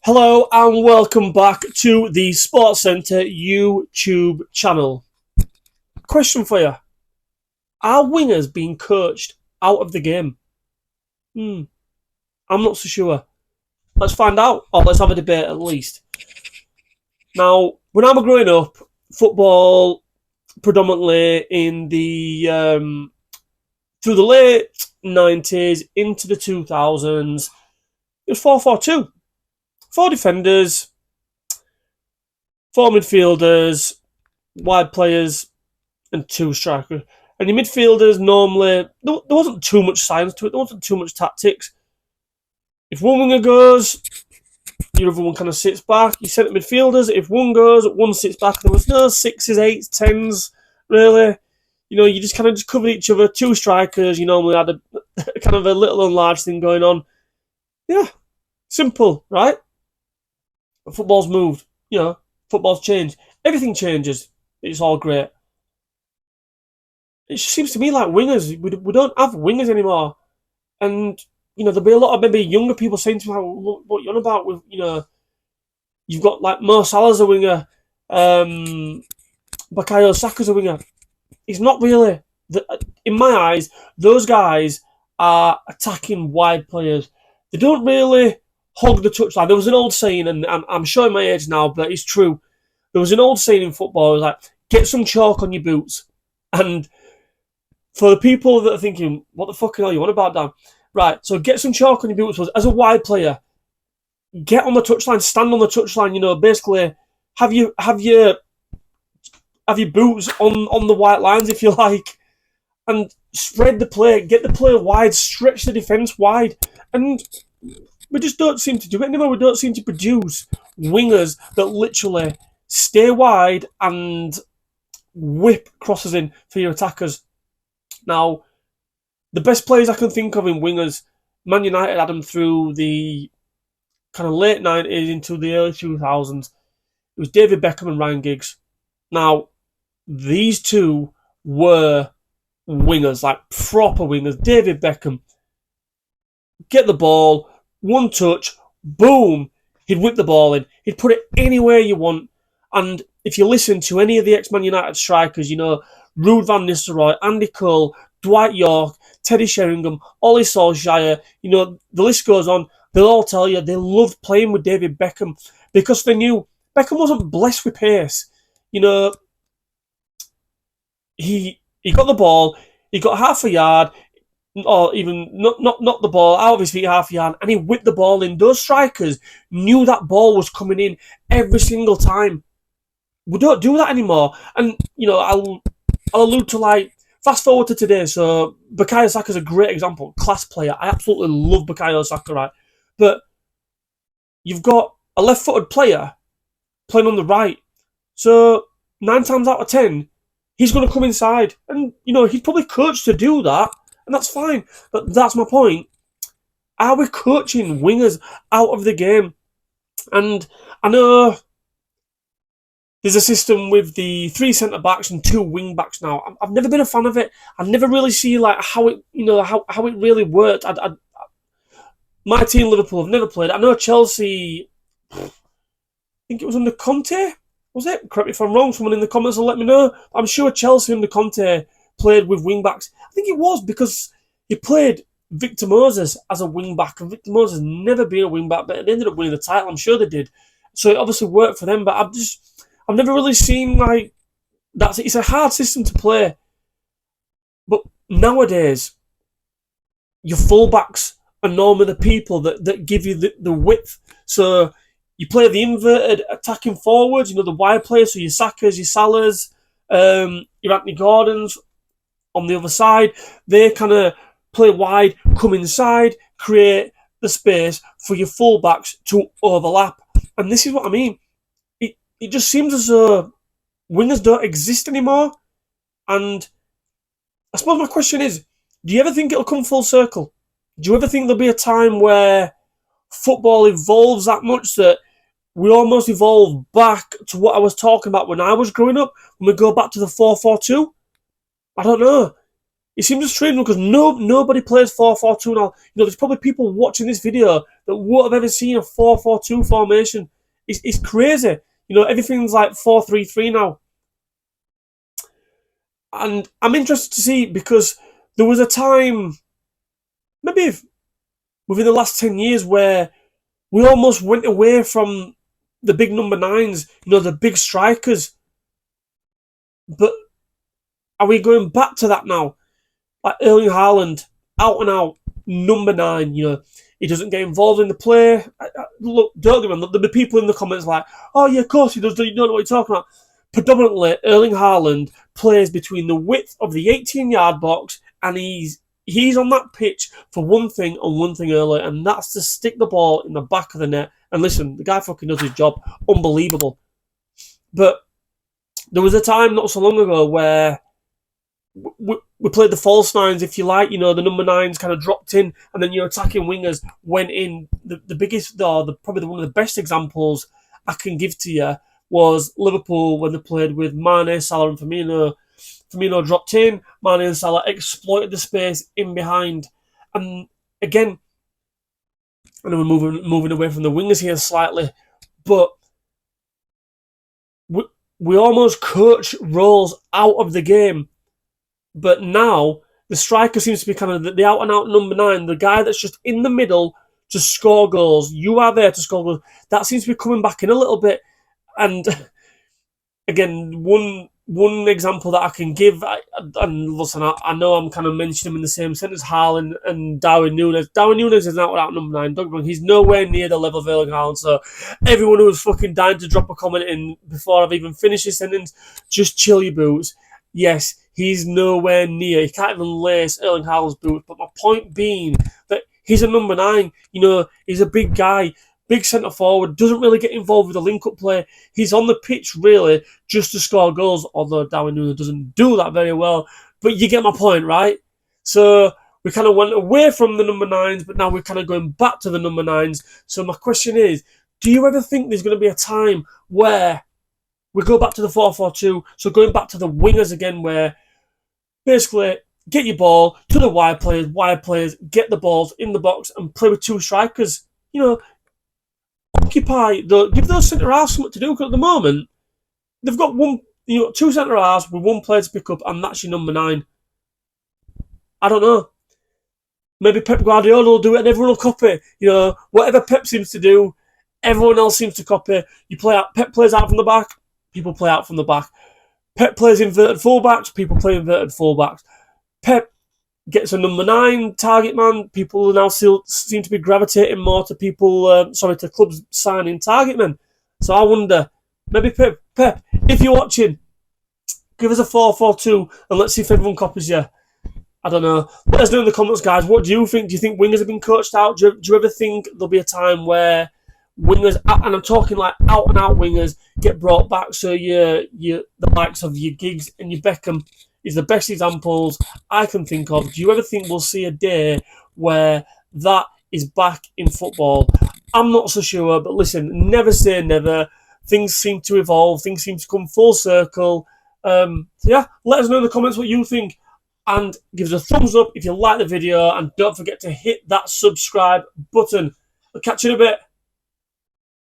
Hello and welcome back to the Sports Centre YouTube channel. Question for you. Are wingers being coached out of the game? I'm not so sure. Let's find out, or let's have a debate at least. Now, when I was growing up, football predominantly in the through the late 90s into the 2000s, it was 4-4-2. Four defenders, four midfielders, wide players, and two strikers. And your midfielders normally, there wasn't too much science to it, there wasn't too much tactics. If one winger goes, your other one kind of sits back. You centre midfielders, if one goes, one sits back. There was no sixes, eights, tens, really. You know, you just kind of just covered each other. Two strikers, you normally had a kind of a little and large thing going on. Yeah, simple, right? But football's moved, football's changed. Everything changes. It's all great. It just seems to me like wingers, we don't have wingers anymore. And, there'll be a lot of maybe younger people saying to me, what you're on about with, you've got like Mo Salah's a winger, Bukayo Saka's a winger. He's not really. In my eyes, those guys are attacking wide players. They don't really hog the touchline. There was an old saying, and I'm showing my age now, but it's true. There was an old saying in football, it was like, get some chalk on your boots. And for the people that are thinking, what the fuck are you on about, Dan? Right, so get some chalk on your boots was, as a wide player, get on the touchline, stand on the touchline, basically have your boots on the white lines, if you like, and spread the play, get the player wide, stretch the defence wide. And we just don't seem to do it anymore. We don't seem to produce wingers that literally stay wide and whip crosses in for your attackers. Now, the best players I can think of in wingers, Man United had them through the kind of late 90s into the early 2000s. It was David Beckham and Ryan Giggs. Now, these two were wingers, like proper wingers. David Beckham, get the ball, one touch, boom, he'd whip the ball in. He'd put it anywhere you want. And if you listen to any of the ex-Man United strikers, Ruud van Nistelrooy, Andy Cole, Dwight York, Teddy Sheringham, Ollie Solskjaer, the list goes on. They'll all tell you they loved playing with David Beckham because they knew Beckham wasn't blessed with pace. He got the ball, he got half a yard, or even not the ball out of his feet half a yard, and he whipped the ball in. Those strikers knew that ball was coming in every single time. We don't do that anymore. And, I'll allude to, fast forward to today. So, Bukayo Saka's a great example. Class player. I absolutely love Bukayo Saka, right? But you've got a left-footed player playing on the right. So, 9 times out of 10, he's going to come inside. And, he's probably coached to do that. And that's fine. But that's my point. Are we coaching wingers out of the game? And I know there's a system with the 3 centre-backs and 2 wing-backs now. I've never been a fan of it. I never really see how it how it really worked. My team, Liverpool, have never played. I know Chelsea, I think it was under Conte, was it? Correct me if I'm wrong. Someone in the comments will let me know. I'm sure Chelsea under Conte played with wing-backs. I think it was because he played Victor Moses as a wing-back, and Victor Moses never been a wing-back, but they ended up winning the title. I'm sure they did. So it obviously worked for them, but I've never really seen that's it. It's a hard system to play. But nowadays, your fullbacks are normally the people that give you the width. So you play the inverted attacking forwards, the wide players, so your Sakas, your Salahs, your Anthony Gordons on the other side. They kind of play wide, come inside, create the space for your fullbacks to overlap. And this is what I mean. It just seems as though wingers don't exist anymore. And I suppose my question is, do you ever think it'll come full circle? Do you ever think there'll be a time where football evolves that much that we almost evolve back to what I was talking about when I was growing up, when we go back to the 4-4-2? I don't know. It seems strange because nobody plays 4-4-2 now. There's probably people watching this video that won't have ever seen a 4-4-2 formation. It's crazy. Everything's like 4-3-3 now. And I'm interested to see, because there was a time, maybe within the last 10 years, where we almost went away from the big number 9s, the big strikers. But are we going back to that now? Like Erling Haaland, out and out number 9. He doesn't get involved in the play. Look, don't get me wrong. There'll be people in the comments like, "Oh yeah, of course he does. You don't know what you're talking about." Predominantly, Erling Haaland plays between the width of the 18-yard box, and he's on that pitch for one thing and one thing only, and that's to stick the ball in the back of the net. And listen, the guy fucking does his job. Unbelievable. But there was a time not so long ago where we played the false 9s, if you like. The number 9s kind of dropped in, and then your attacking wingers went in. The biggest, probably one of the best examples I can give to you was Liverpool when they played with Mane, Salah and Firmino. Firmino dropped in, Mane and Salah exploited the space in behind. And again, I know we're moving away from the wingers here slightly, but we almost coach roles out of the game. But now the striker seems to be kind of the out-and-out number 9, the guy that's just in the middle to score goals. You are there to score goals. That seems to be coming back in a little bit. And again, one example that I can give, and listen, I know I'm kind of mentioning him in the same sentence, Haaland and Darwin Núñez. Darwin Núñez is an out-and-out number 9. Don't get me wrong, he's nowhere near the level of Erling Haaland. So everyone who was fucking dying to drop a comment in before I've even finished his sentence, just chill your boots. Yes, he's nowhere near. He can't even lace Erling Haaland's boots. But my point being that he's a number 9. He's a big guy, big centre forward, doesn't really get involved with the link-up play. He's on the pitch really just to score goals, although Darwin Núñez doesn't do that very well. But you get my point, right? So we kind of went away from the number 9s, but now we're kind of going back to the number 9s. So my question is, do you ever think there's going to be a time where we go back to the 4-4-2, so going back to the wingers again, where basically get your ball to the wide players, get the balls in the box and play with 2 strikers. Occupy, give those centre-halves something to do, because at the moment, they've got 2 centre-halves with 1 player to pick up, and that's your number 9. I don't know. Maybe Pep Guardiola will do it and everyone will copy. Whatever Pep seems to do, everyone else seems to copy. Pep plays out from the back, people play out from the back. Pep plays inverted fullbacks, people play inverted fullbacks. Pep gets a number 9 target man, people now seem to be gravitating more to to clubs signing target men. So I wonder, maybe Pep, if you're watching, give us a 4-4-2 and let's see if everyone copies you. I don't know. Let us know in the comments, guys. What do you think? Do you think wingers have been coached out? Do you ever think there'll be a time where wingers, and I'm talking like out-and-out wingers, get brought back? So the likes of your Giggs and your Beckham is the best examples I can think of. Do you ever think we'll see a day where that is back in football? I'm not so sure, but listen, never say never. Things seem to evolve. Things seem to come full circle. So yeah, let us know in the comments what you think, and give us a thumbs up if you like the video, and don't forget to hit that subscribe button. I'll catch you in a bit.